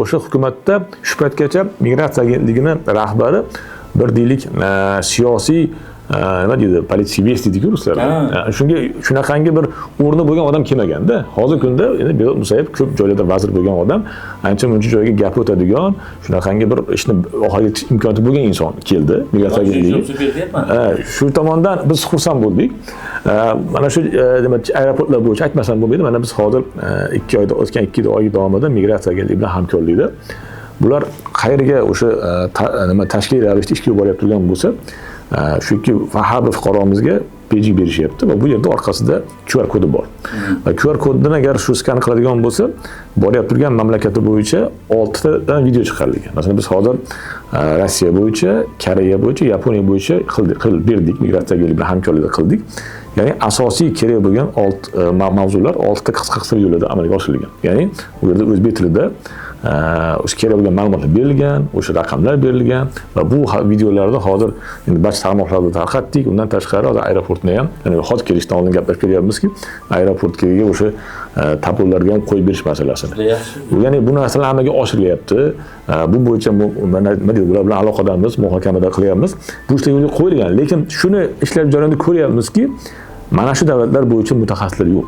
o'sha hukumatda shu paytgacha migratsiya agentligining rahbari bir deylik siyosiy nima deydi, politsiyavest deydi-ku ruslar. Shunga shunaqangi bir o'rni bo'lgan odam kelmaganda, hozirgi kunda endi Behzod Musayev ko'p joylarda vazir bo'lgan odam, ancha-muncha joyga gap o'tadigan, shunaqangi bir ishni oxiriga yetish imkoniyati bo'lgan inson keldi migratsiya agentligi. Shu tomondan biz xursand bo'ldik. Mana shu aeroportlar bo'yicha aytmasam bo'lmaydi. Mana biz hozir 2 oyda o'tgan 2 oy davomida migratsiya agentligi bilan hamkorlikda bular qayerga o'sha nima tashkiliy ravishda ishga yuborib turgan bo'lsa, shuki har bir fuqaromizga pej berishyapti va bu yerda orqasida QR kodi bor. Va QR koddan agar shu skan qiladigan bo'lsa, borib turgan mamlakati bo'yicha 6 tadan video chiqarilgan. Masalan, biz hozir Rossiya bo'yicha, Koreya bo'yicha, Yaponiya bo'yicha qilib berdik, migratsiya agentligi bilan hamkorlikda qildik. Ya'ni asosiy kerak bo'lgan mavzular 6 ta qisqa videolarda amalga oshirilgan. Ya'ni u yerda o'zbek tilida o'sha kerak bo'lgan ma'lumotlar berilgan, o'sha raqamlar berilgan va bu videolarni hozir endi barcha tarmoqlarda tarqatdik. Undan tashqari hozir aeroportni ham, ya'ni hozir kelishdan oldin gaplashib beryapmizki, aeroportga o'sha tablolarga ham qo'yib berish masalasini. Ya'ni bu narsalar amalga oshirilyapti. Bu bo'yicha nima deydi, ular bilan aloqadamiz, muhokamada qilyapmiz. Bu ishlar yo'lga qo'yilgan, lekin shuni ishlab jarayonida ko'ryapmizki, mana shu davlatlar bo'yicha mutaxassislar yo'q.